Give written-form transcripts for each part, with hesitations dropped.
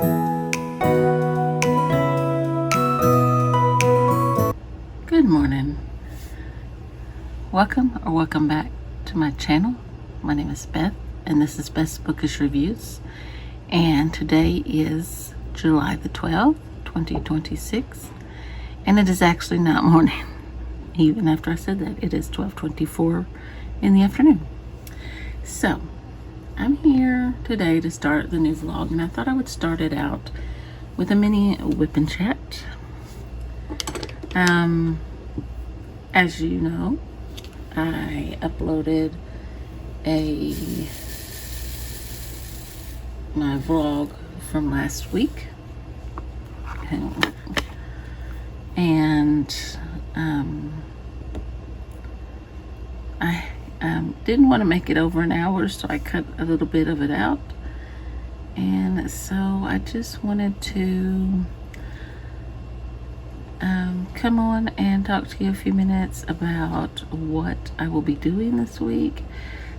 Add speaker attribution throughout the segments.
Speaker 1: Good morning. Welcome back to my channel. My name is Beth, and this is Beth's Bookish Reviews. And today is July the 12th, 2026. And it is actually not morning. Even after I said that, it is 12:24 in the afternoon. So, I'm here today to start the new vlog, and I thought I would start it out with a mini whip and chat. As you know, I uploaded my vlog from last week, and I didn't want to make it over an hour, so I cut a little bit of it out. And so I just wanted to come on and talk to you a few minutes about what I will be doing this week.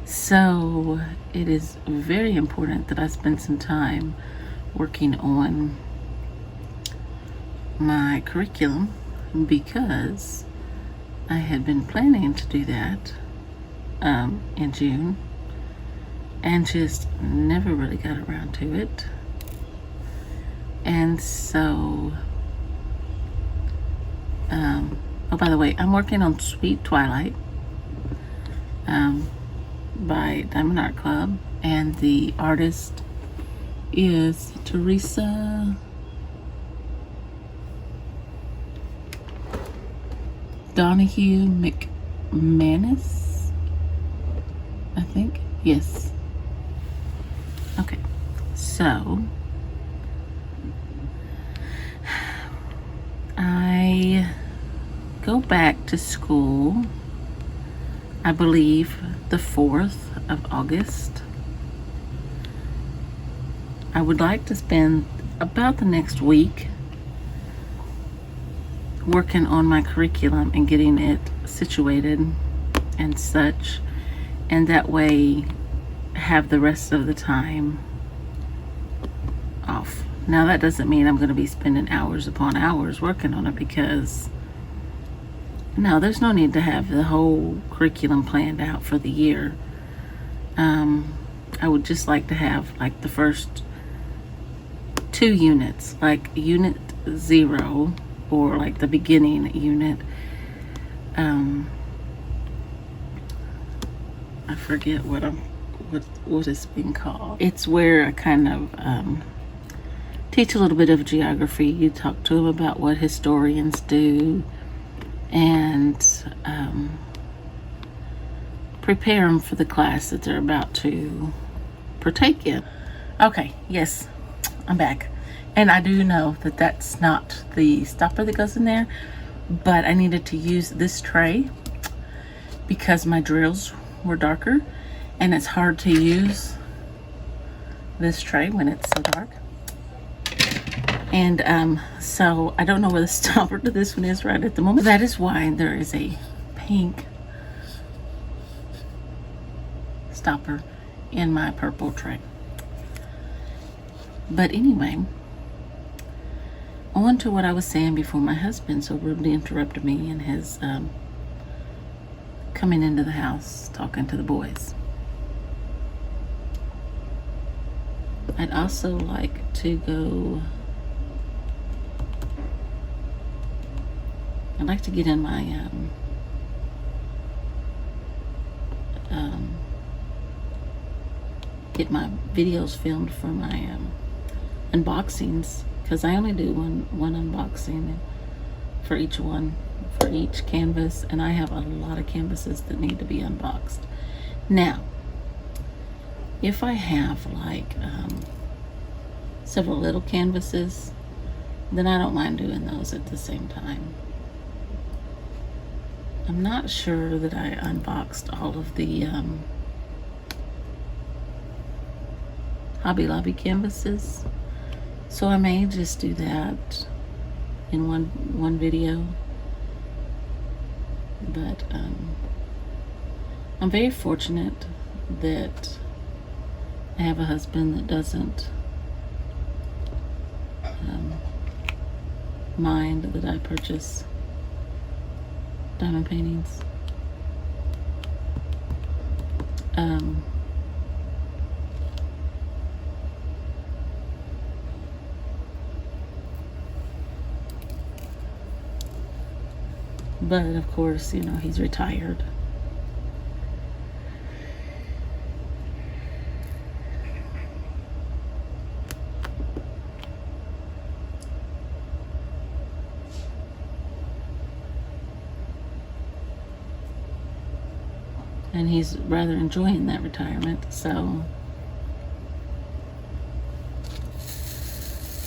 Speaker 1: So it is very important that I spend some time working on my curriculum, because I had been planning to do that in June and just never really got around to it. And so oh, by the way, I'm working on Sweet Twilight by Diamond Art Club, and the artist is Teresa Donahue McManus, I think. Yes. Okay. So I go back to school, I believe, the 4th of August. I would like to spend about the next week working on my curriculum and getting it situated and such, and that way have the rest of the time off. Now, that doesn't mean I'm going to be spending hours upon hours working on it, because no, there's no need to have the whole curriculum planned out for the year. I would just like to have like the first 2 units, like unit 0 or like the beginning unit. I forget what it's being called. It's where I kind of teach a little bit of geography. You talk to them about what historians do, and prepare them for the class that they're about to partake in. Okay, yes, I'm back. And I do know that that's not the stopper that goes in there, but I needed to use this tray because my drills were darker, and it's hard to use this tray when it's so dark. And so I don't know where the stopper to this one is right at the moment. That is why there is a pink stopper in my purple tray. But anyway, on to what I was saying before my husband so rudely interrupted me in his coming into the house talking to the boys. I'd also like to go, I'd like to get in my get my videos filmed for my unboxings, because I only do one unboxing for each canvas, and I have a lot of canvases that need to be unboxed. Now, if I have like several little canvases, then I don't mind doing those at the same time. I'm not sure that I unboxed all of the Hobby Lobby canvases, so I may just do that in one video. But I'm very fortunate that I have a husband that doesn't mind that I purchase diamond paintings. But of course, you know, he's retired. And he's rather enjoying that retirement, so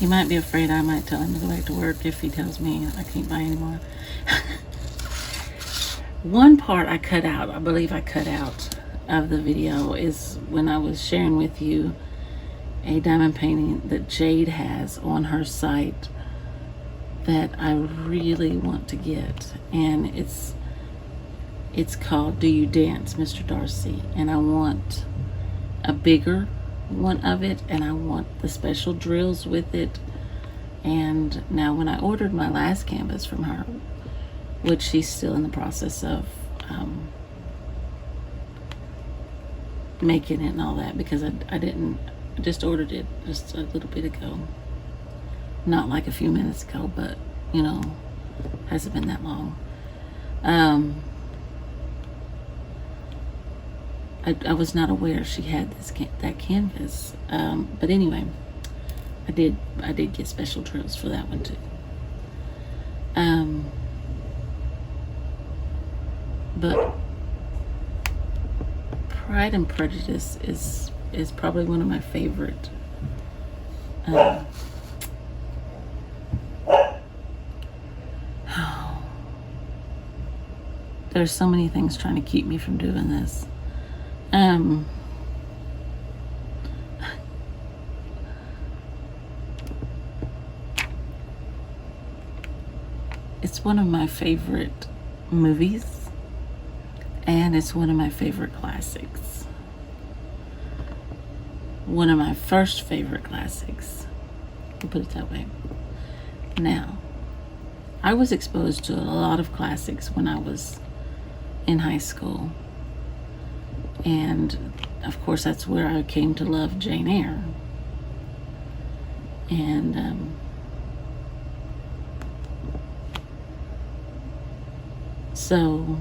Speaker 1: he might be afraid I might tell him to go back to work if he tells me I can't buy anymore. One part I cut out, I believe I cut out of the video, is when I was sharing with you a diamond painting that Jade has on her site that I really want to get, and it's called Do You Dance, Mr. Darcy, and I want a bigger one of it, and I want the special drills with it. And now when I ordered my last canvas from her, which she's still in the process of making it and all that, because I just ordered it just a little bit ago, not like a few minutes ago, but you know, hasn't been that long. I was not aware she had that canvas, but anyway, I did get special drills for that one too. But Pride and Prejudice is probably one of my favorite there's so many things trying to keep me from doing this. It's one of my favorite movies, and it's one of my favorite classics. One of my first favorite classics, we'll put it that way. Now, I was exposed to a lot of classics when I was in high school. And of course, that's where I came to love Jane Eyre. And so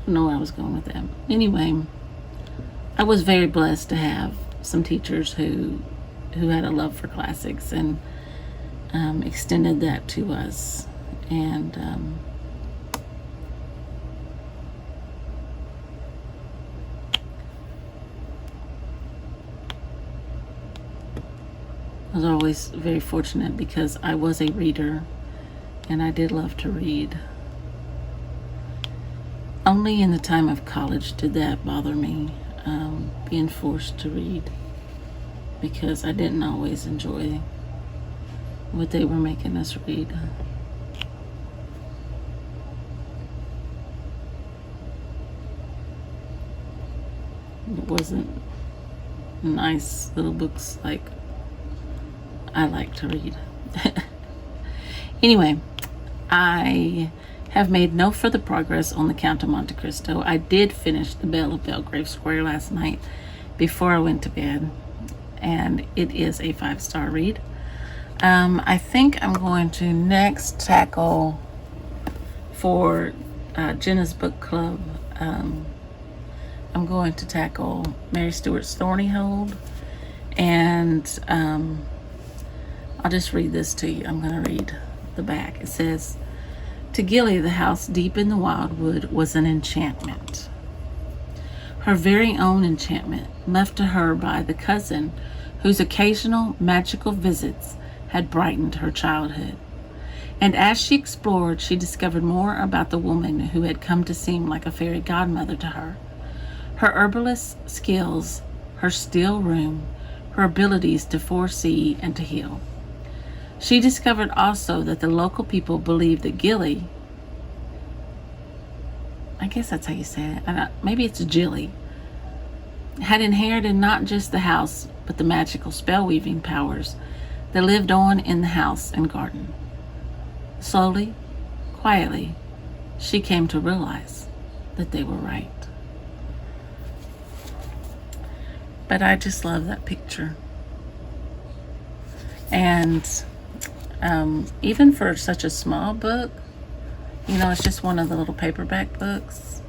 Speaker 1: I don't know where I was going with that. Anyway, I was very blessed to have some teachers who had a love for classics and extended that to us. And I was always very fortunate because I was a reader and I did love to read. Only in the time of college did that bother me, being forced to read, because I didn't always enjoy what they were making us read. It wasn't nice little books like I like to read. Anyway, I have made no further progress on the Count of Monte Cristo. I did finish The Belle of Belgrave Square last night before I went to bed, and it is a 5-star read. I think I'm going to next tackle for Jenna's book club. I'm going to tackle Mary Stuart's Thorny Hold, and I'll just read this to you. I'm going to read the back. It says, "To Gilly, the house deep in the wildwood was an enchantment. Her very own enchantment, left to her by the cousin whose occasional magical visits had brightened her childhood. And as she explored, she discovered more about the woman who had come to seem like a fairy godmother to her. Her herbalist skills, her still room, her abilities to foresee and to heal. She discovered also that the local people believed that Gilly I guess that's how you say it. Maybe it's Jilly, had inherited not just the house, but the magical spell-weaving powers that lived on in the house and garden. Slowly, quietly, she came to realize that they were right. But I just love that picture. And even for such a small book, you know, it's just one of the little paperback books.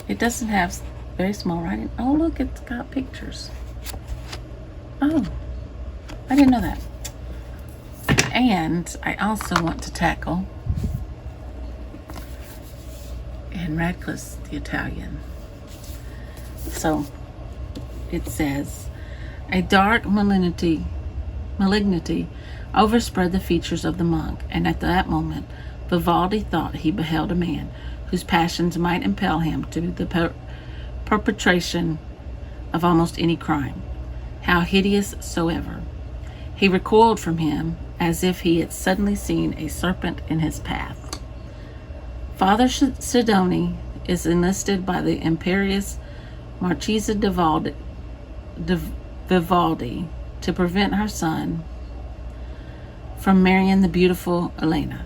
Speaker 1: It doesn't have very small writing. Oh, look, it's got pictures. Oh, I didn't know that. And I also want to tackle Ann Radcliffe's The Italian. So it says, a dark malignity overspread the features of the monk, and at that moment Vivaldi thought he beheld a man whose passions might impel him to the perpetration of almost any crime, how hideous soever. He recoiled from him as if he had suddenly seen a serpent in his path. Father Sidoni is enlisted by the imperious Marchesa Vivaldi to prevent her son from marrying the beautiful Elena.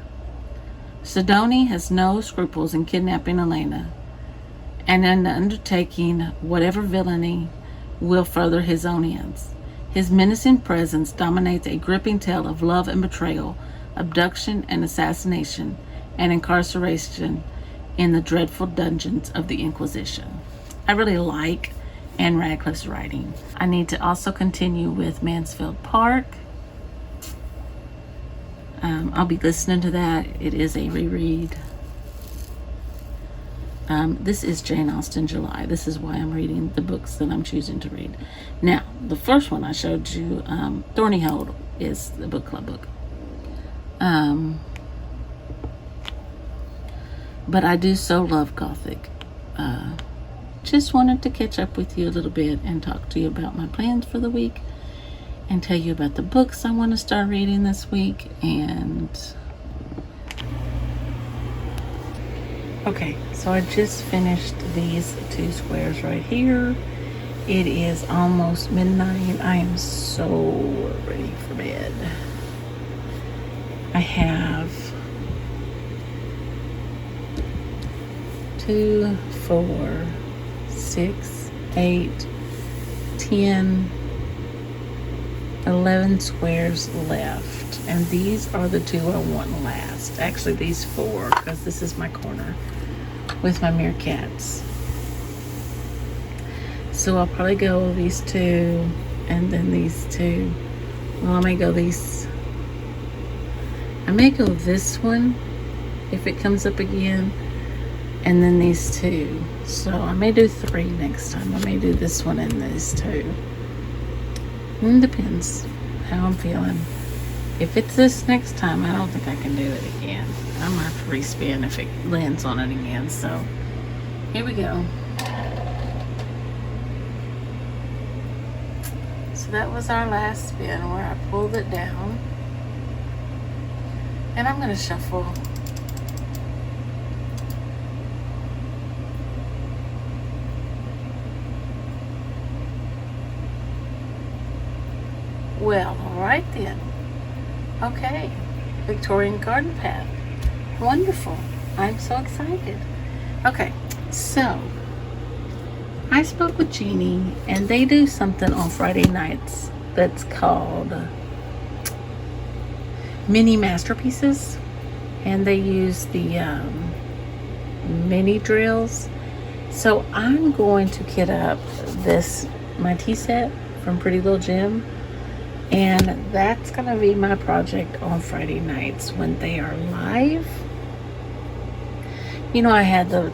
Speaker 1: Sidoni has no scruples in kidnapping Elena, and in undertaking whatever villainy will further his own ends. His menacing presence dominates a gripping tale of love and betrayal, abduction and assassination, and incarceration in the dreadful dungeons of the Inquisition. I really like Ann Radcliffe's writing. I need to also continue with Mansfield Park. I'll be listening to that. It is a reread. This is Jane Austen July. This is why I'm reading the books that I'm choosing to read. Now, the first one I showed you, Thorny Hold, is the book club book. But I do so love Gothic. Just wanted to catch up with you a little bit and talk to you about my plans for the week and tell you about the books I want to start reading this week. And okay, so I just finished these two squares right here. It is almost midnight. I am so ready for bed. I have 2, 4, 6, 8, 10, 11 squares left, and these are the 2 I want last. Actually, these 4, because this is my corner with my meerkats. So I'll probably go these 2 and then these 2. Well, I may go this one if it comes up again, and then these 2. So I may do 3 next time. I may do this one and these 2. It depends how I'm feeling. If it's this next time, I don't think I can do it again. I'm gonna have to respin if it lands on it again. So here we go. So that was our last spin where I pulled it down. And I'm gonna shuffle. Well, all right then. Okay, Victorian Garden Path. Wonderful. I'm so excited. Okay, so I spoke with Jeannie, and they do something on Friday nights that's called Mini Masterpieces, and they use the mini drills. So I'm going to kit up my tea set from Pretty Little Gem. And that's going to be my project on Friday nights when they are live. You know, I had the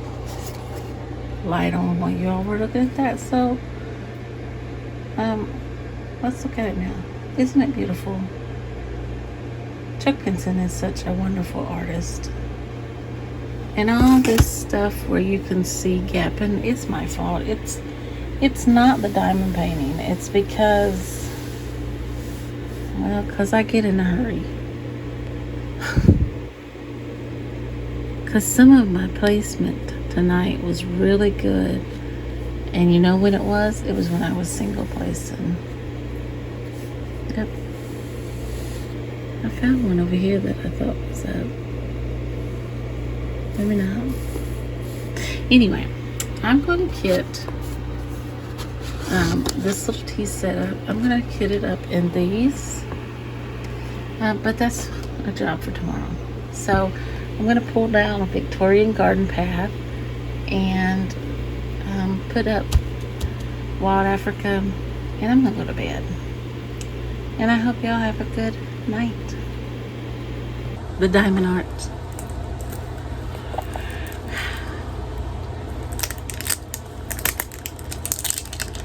Speaker 1: light on while you all were looking at that. So, let's look at it now. Isn't it beautiful? Chuck Pinson is such a wonderful artist. And all this stuff where you can see gapping, it's my fault. It's not the diamond painting. It's because I get in a hurry. Because some of my placement tonight was really good. And you know when it was? It was when I was single placing. Yep. I found one over here that I thought was up. Maybe not. Anyway, I'm going to kit this little tea setup. I'm going to kit it up in these. But that's a job for tomorrow. So I'm going to pull down a Victorian garden path and put up Wild Africa, and I'm going to go to bed. And I hope y'all have a good night. The Diamond Art.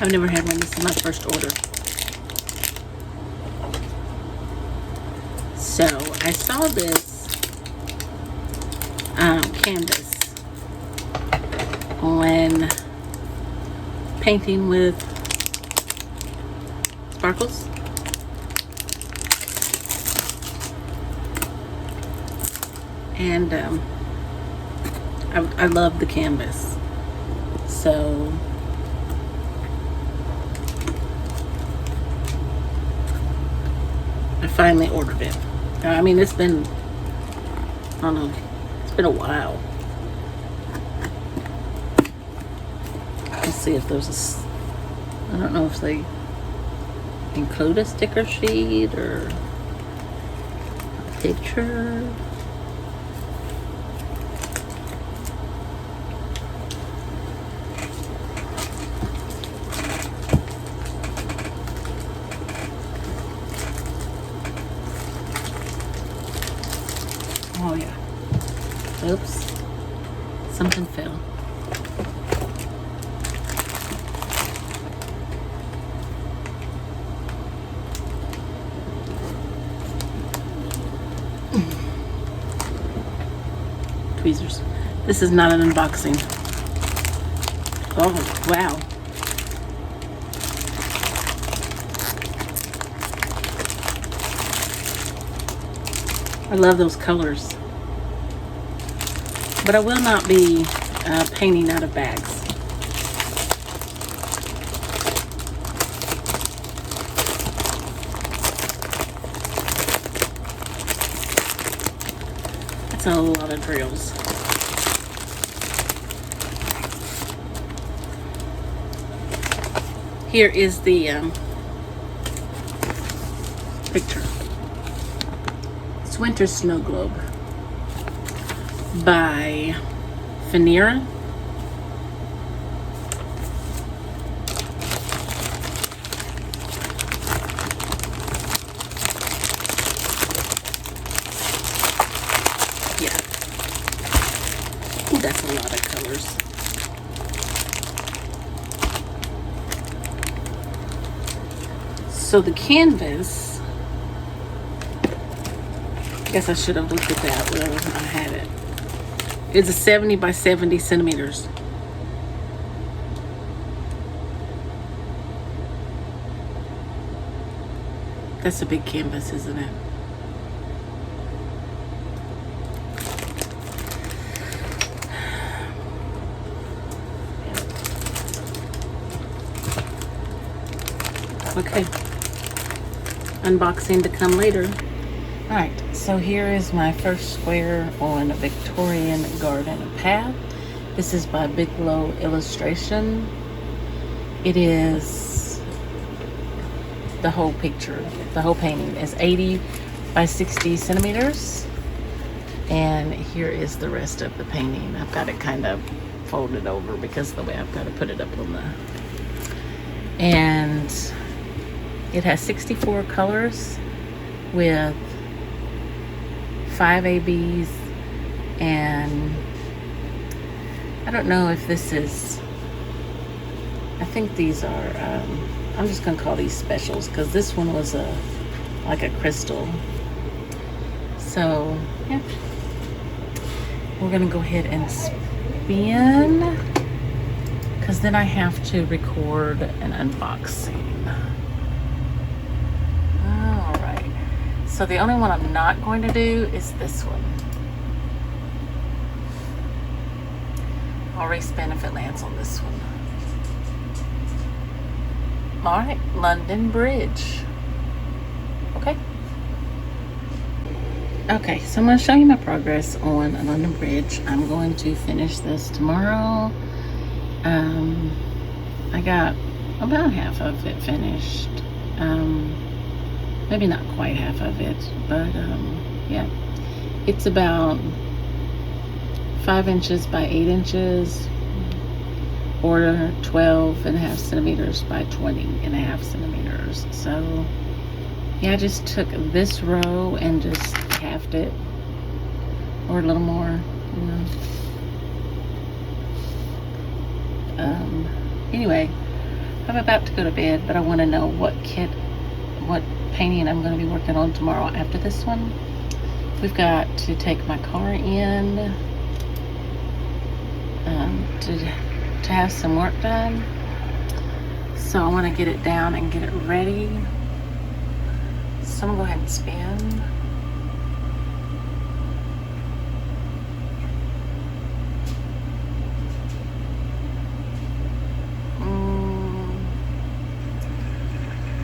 Speaker 1: I've never had one. This is my first order. So I saw this canvas on painting with sparkles. And I love the canvas. So I finally ordered it. I mean, it's been, I don't know, it's been a while. Let's see if there's I don't know if they include a sticker sheet or a picture. Oh yeah. Oops. Something fell. Tweezers. This is not an unboxing. Oh, wow. I love those colors. But I will not be painting out of bags. That's a lot of drills. Here is the picture. It's Winter Snow Globe by Finira. Yeah. Ooh, that's a lot of colors. So the canvas, I guess I should have looked at that when I had it. It's a 70 by 70 centimeters. That's a big canvas, isn't it? Okay. Unboxing to come later. Alright, so here is my first square on a Victorian garden path. This is by Bigelow Illustration. It is the whole picture, the whole painting is 80 by 60 centimeters. And here is the rest of the painting. I've got it kind of folded over because of the way I've got to put it up on the... And it has 64 colors with 5 ABs, and I don't know if this is, I think these are, I'm just going to call these specials because this one was like a crystal. So, yeah. We're going to go ahead and spin because then I have to record an unboxing. So the only one I'm not going to do is this one. I'll respin if it lands on this one. All right, London Bridge. Okay. Okay, so I'm going to show you my progress on London Bridge. I'm going to finish this tomorrow. I got about half of it finished. Maybe not quite half of it, but yeah. It's about 5 inches by 8 inches, or 12.5 centimeters by 20.5 centimeters. So yeah, I just took this row and just halved it, or a little more, you know. Anyway, I'm about to go to bed, but I want to know what painting I'm going to be working on tomorrow after this one. We've got to take my car in to have some work done. So I want to get it down and get it ready. So I'm going to go ahead and spin.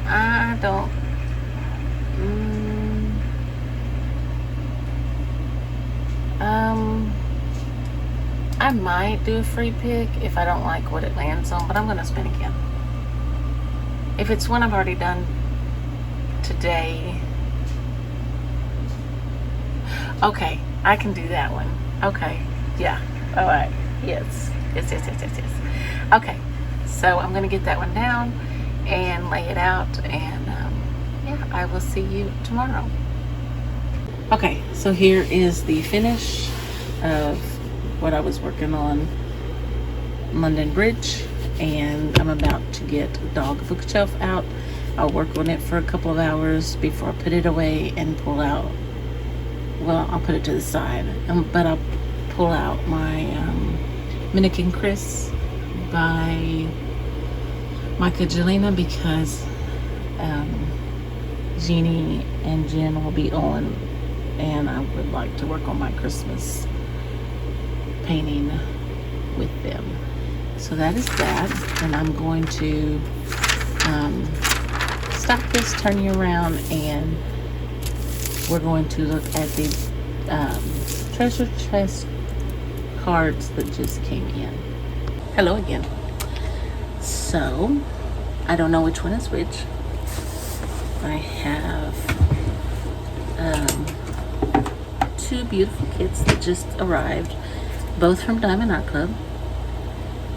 Speaker 1: I don't. I might do a free pick if I don't like what it lands on, but I'm going to spin again. If it's one I've already done today. Okay, I can do that one. Okay, yeah, all right, yes. Okay, so I'm going to get that one down and lay it out, and yeah, I will see you tomorrow. Okay, so here is the finish of what I was working on London Bridge, and I'm about to get dog bookshelf out. I'll work on it for a couple of hours before I put it away and pull out. Well, I'll put it to the side, but I'll pull out my Minikin Chris by Micah Jelena, because Jeannie and Jen will be on, and I would like to work on my Christmas painting with them. So that is that, and I'm going to stop this, turn you around, and we're going to look at the treasure chest cards that just came in. Hello again. So I don't know which one is which. I have two beautiful kits that just arrived, both from Diamond Art Club.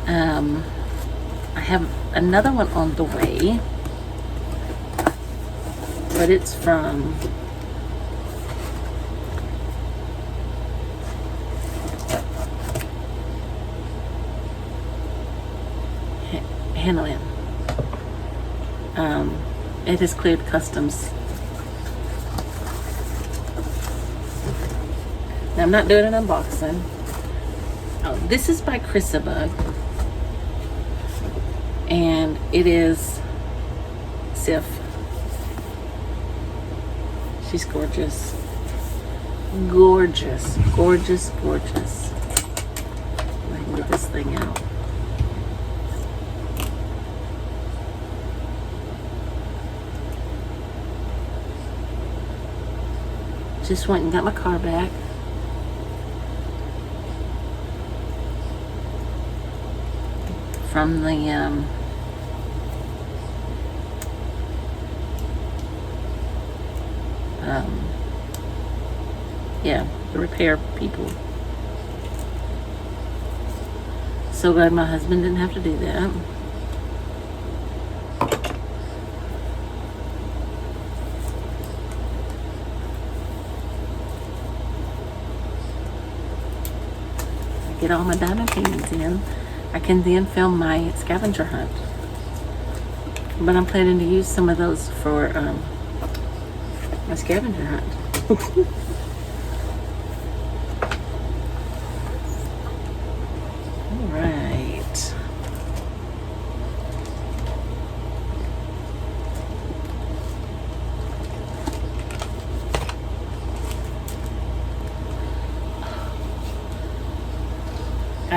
Speaker 1: I have another one on the way, but it's from Hannah. It has cleared customs. Now, I'm not doing an unboxing. Oh, this is by Chrisabug, and it is Sif. She's gorgeous. Gorgeous, gorgeous, gorgeous. I can get this thing out. Just went and got my car back. From the yeah, the repair people. So glad my husband didn't have to do that. Get all my diamond paintings in. I can then film my scavenger hunt. But I'm planning to use some of those for my scavenger hunt. Alright.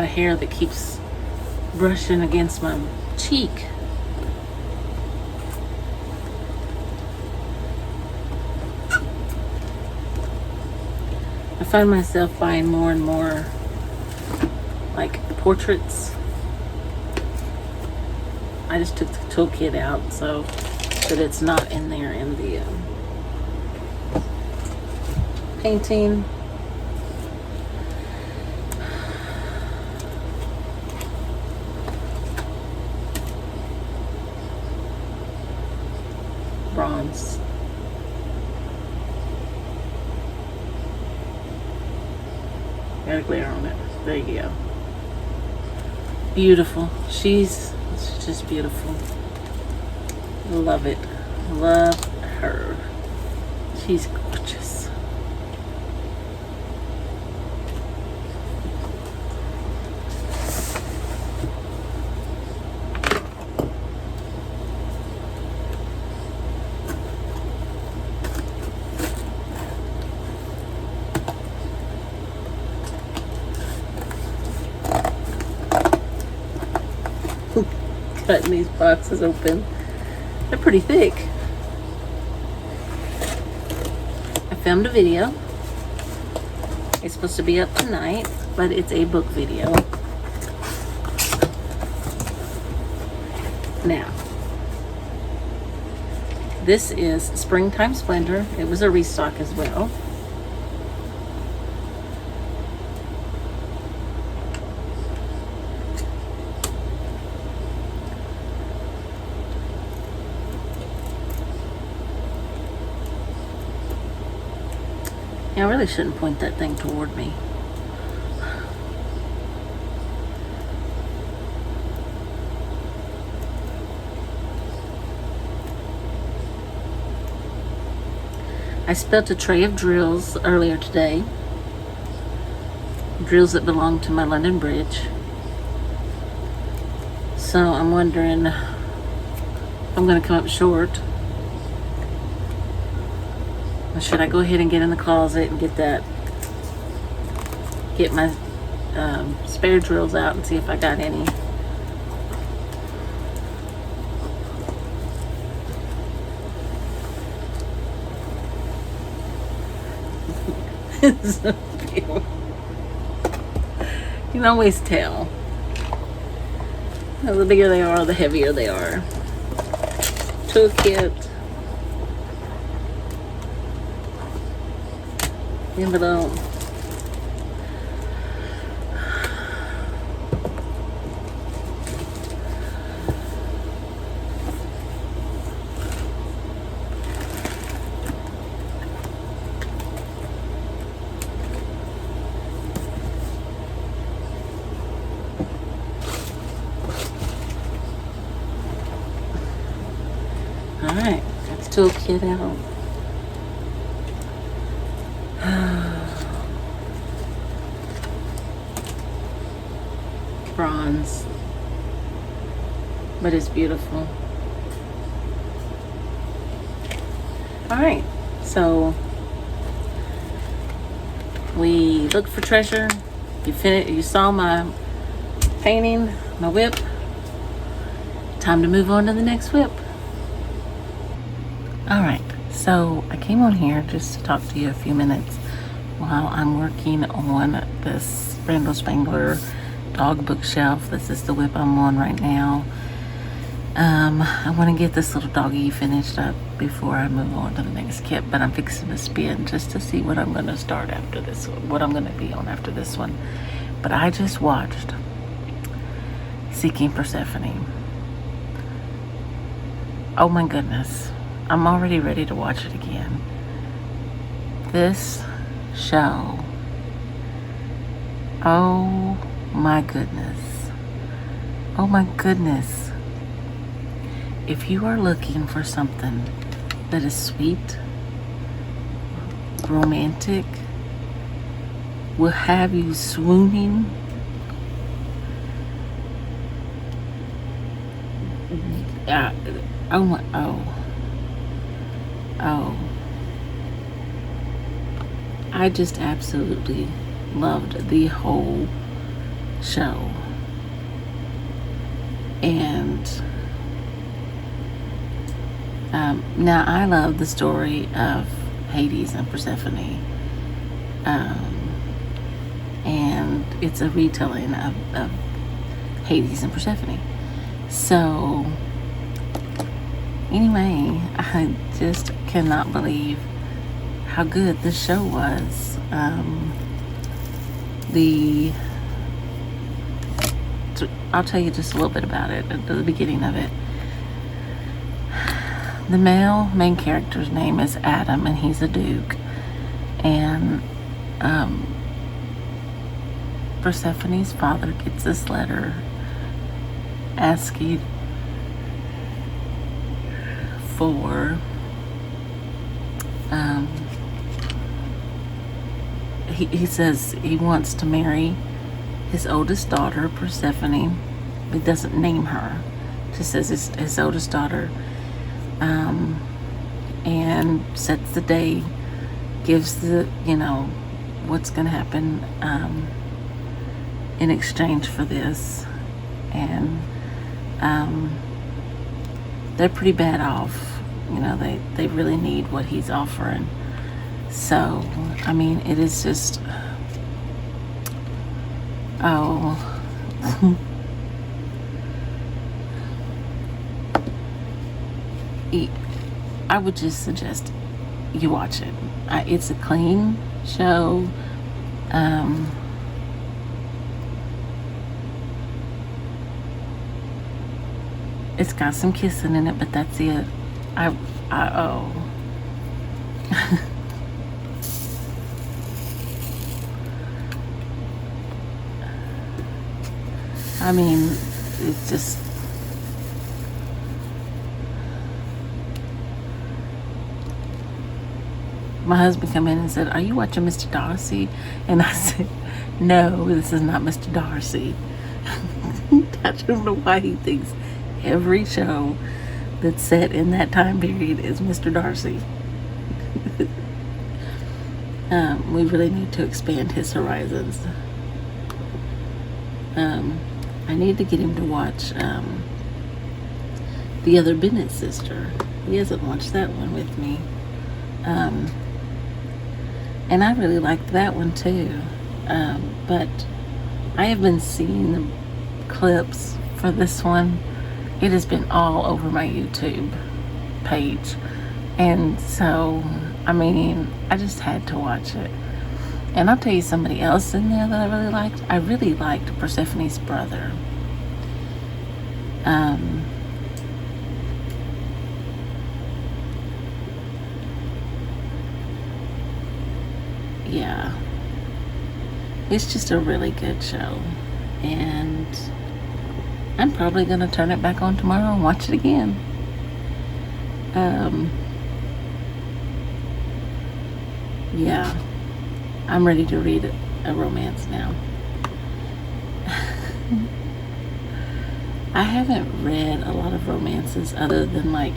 Speaker 1: got a hair that keeps brushing against my cheek. I find myself buying more and more like portraits. I just took the toolkit out so that it's not in there in the painting. Bronze. Got a glare on it. There you go. Beautiful. She's just beautiful. Love it. Love her. She's gorgeous. Cutting these boxes open. They're pretty thick. I filmed a video. It's supposed to be up tonight, but it's a book video. Now, this is Springtime Splendor. It was a restock as well. I really shouldn't point that thing toward me. I spilled a tray of drills earlier today. Drills that belong to my London Bridge. So I'm wondering if I'm going to come up short. Or should I go ahead and get in the closet and get my spare drills out and see if I got any. You can always tell. The bigger they are, the heavier they are. Toolkit. Envelope. All right, let's toolkit out. Bronze, but it's beautiful. All right, so we looked for treasure. You saw my painting, my whip. Time to move on to the next whip. All right, so I came on here just to talk to you a few minutes while I'm working on this Brandle Spangler dog bookshelf. This is the whip I'm on right now. I want to get this little doggy finished up before I move on to the next kit, but I'm fixing to spin just to see what I'm going to start after this one, what I'm going to be on after this one. But I just watched Seeking Persephone. Oh my goodness, I'm already ready to watch it again. This show, oh my goodness. Oh my goodness. If you are looking for something that is sweet, romantic, will have you swooning, I just absolutely loved the whole show. And now I love the story of Hades and Persephone. And it's a retelling of Hades and Persephone. So anyway, I just cannot believe how good this show was. I'll tell you just a little bit about it at the beginning of it. The male main character's name is Adam, and he's a duke. And Persephone's father gets this letter asking for he says he wants to marry his oldest daughter, Persephone. He doesn't name her, just says his oldest daughter, and sets the day, gives the, what's going to happen in exchange for this. And they're pretty bad off. They really need what he's offering. So, I mean, it is just, I would just suggest you watch it. It's a clean show. It's got some kissing in it, but that's it. I mean, it's just, my husband come in and said, "Are you watching Mr. Darcy?" And I said, "No, this is not Mr. Darcy." I don't know why he thinks every show that's set in that time period is Mr. Darcy. We really need to expand his horizons. I need to get him to watch The Other Bennett Sister. He hasn't watched that one with me. And I really liked that one too. But I have been seeing the clips for this one. It has been all over my YouTube page. And so, I mean, I just had to watch it. And I'll tell you somebody else in there that I really liked. I really liked Persephone's brother. Yeah. It's just a really good show. And I'm probably going to turn it back on tomorrow and watch it again. Yeah. I'm ready to read a romance now. I haven't read a lot of romances other than like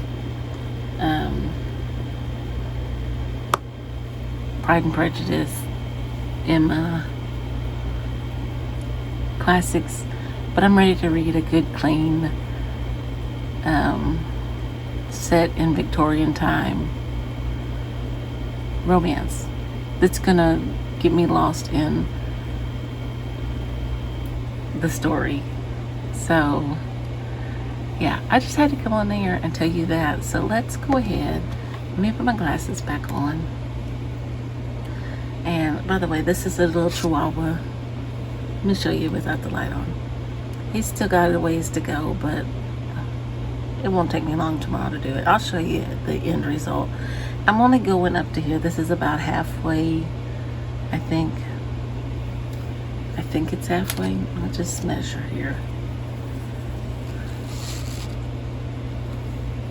Speaker 1: Pride and Prejudice, Emma, classics, but I'm ready to read a good, clean, set in Victorian time romance that's gonna get me lost in the story. So yeah, I just had to come on there and tell you that. So let's go ahead. Let me put my glasses back on. And by the way, this is a little Chihuahua. Let me show you without the light on. He's still got a ways to go, but it won't take me long tomorrow to do it. I'll show you the end result. I'm only going up to here. This is about halfway, I think. I think it's halfway. I'll just measure here.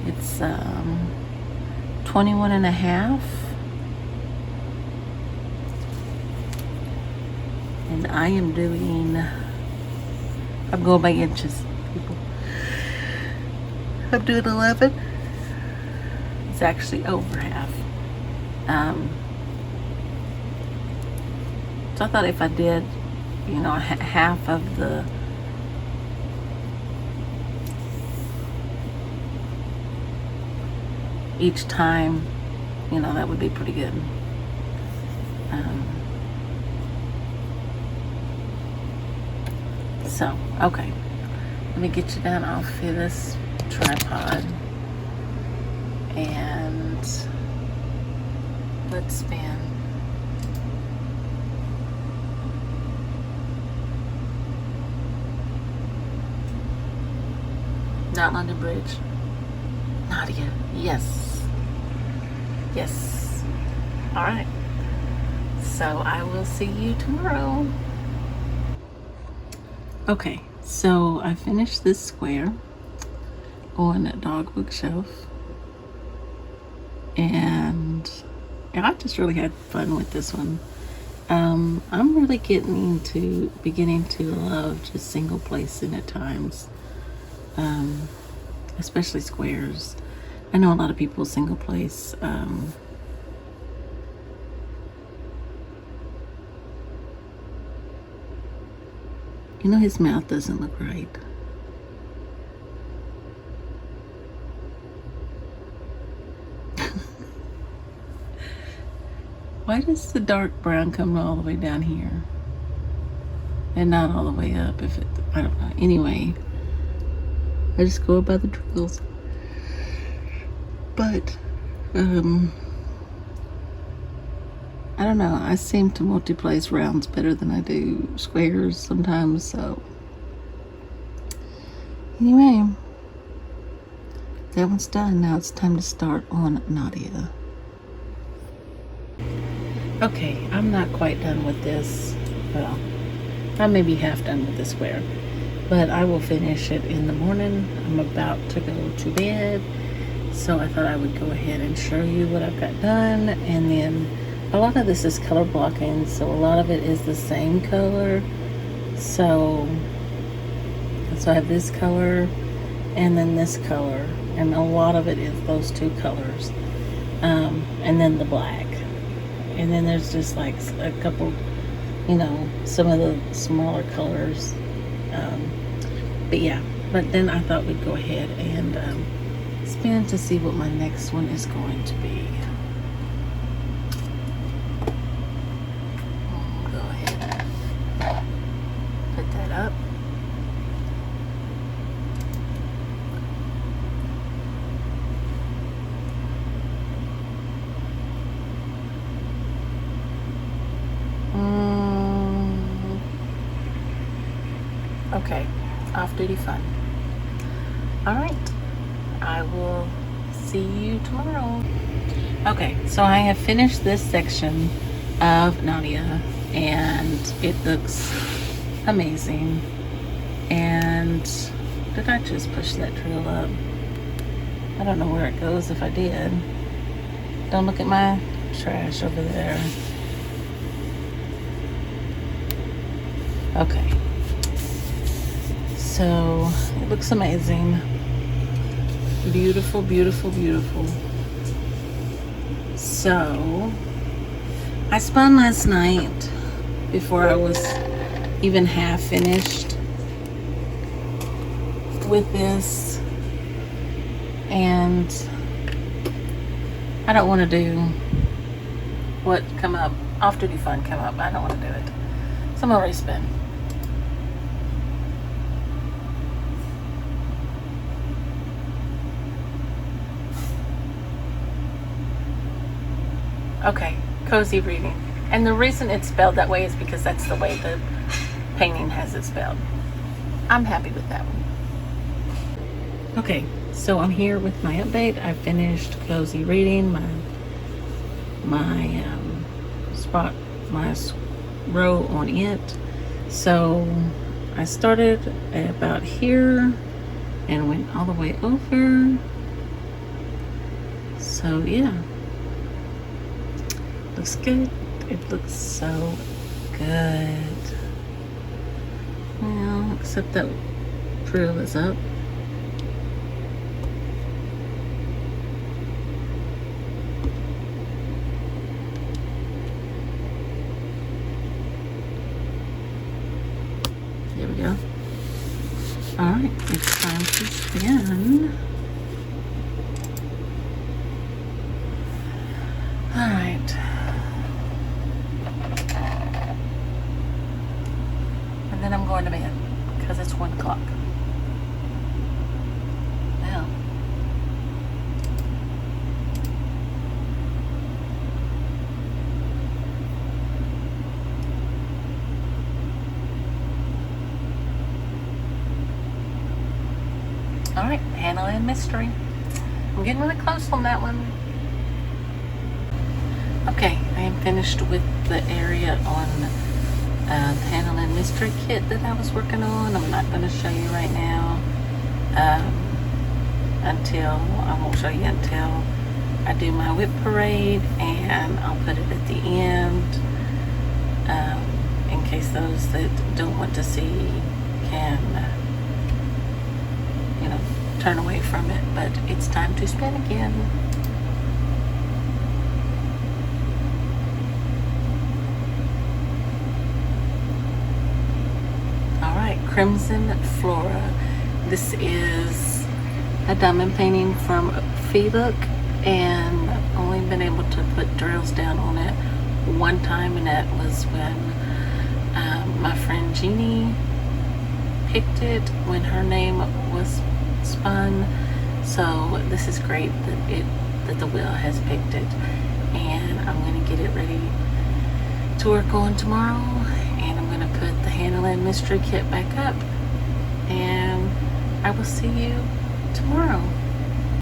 Speaker 1: It's 21 and a half. And I am doing, I'm going by inches, people. I'm doing 11. It's actually over half. So I thought if I did you know, half of the each time, you know, that would be pretty good. So, okay. Let me get you down off of this tripod. And let's spin. Not London Bridge. Nadia. Yes. Yes. All right. So I will see you tomorrow. Okay, so I finished this square on a dog bookshelf, and I just really had fun with this one. I'm really beginning to love just single placing at times, especially squares. I know a lot of people single place. You know, his mouth doesn't look right. Why does the dark brown come all the way down here and not all the way up? I don't know. Anyway, I just go by the drills. But, I don't know. I seem to multi-place rounds better than I do squares sometimes, so. Anyway, that one's done. Now it's time to start on Nadia. Okay, I'm not quite done with this. Well, I may be half done with this square, but I will finish it in the morning. I'm about to go to bed, so I thought I would go ahead and show you what I've got done. And then a lot of this is color blocking, so a lot of it is the same color. So I have this color and then this color, and a lot of it is those two colors, and then the black, and then there's just like a couple, you know, some of the smaller colors, but yeah. But then I thought we'd go ahead and spin to see what my next one is going to be. Go ahead and put that up. Okay, off-duty fun. All right, I will see you tomorrow. Okay, so I have finished this section of Nadia, and it looks amazing. And did I just push that drill up? I don't know where it goes if I did. Don't look at my trash over there. Okay. So it looks amazing. Beautiful, beautiful, beautiful. So I spun last night before I was even half finished with this, and I don't want to do what come up, off-duty fun come up. I don't want to do it. So I'm gonna respin. Okay, cozy reading. And the reason it's spelled that way is because that's the way the painting has it spelled. I'm happy with that one. Okay, so I'm here with my update. I finished cozy reading, my row on it. So I started at about here and went all the way over. So yeah. Looks good. It looks so good. Well, except that drill is up. go. Alright, it's time to spin. Alright. And then I'm going to bed because it's 1 o'clock. Now. Alright, Hannah Lynn Mystery. I'm getting really close on that one. Okay, I am finished with the area on the Hannah Lynn Mystery Kit that I was working on. I'm not going to show you right now I won't show you until I do my whip parade, and I'll put it at the end in case those that don't want to see can turn away from it. But it's time to spin again. Alright, Crimson Flora. This is a diamond painting from Feelook, and I've only been able to put drills down on it one time, and that was when my friend Jeannie picked it when her name was spun. So this is great that the wheel has picked it, and I'm going to get it ready to work on tomorrow, and I'm going to put the Hannah Lynn Mystery Kit back up, and I will see you tomorrow.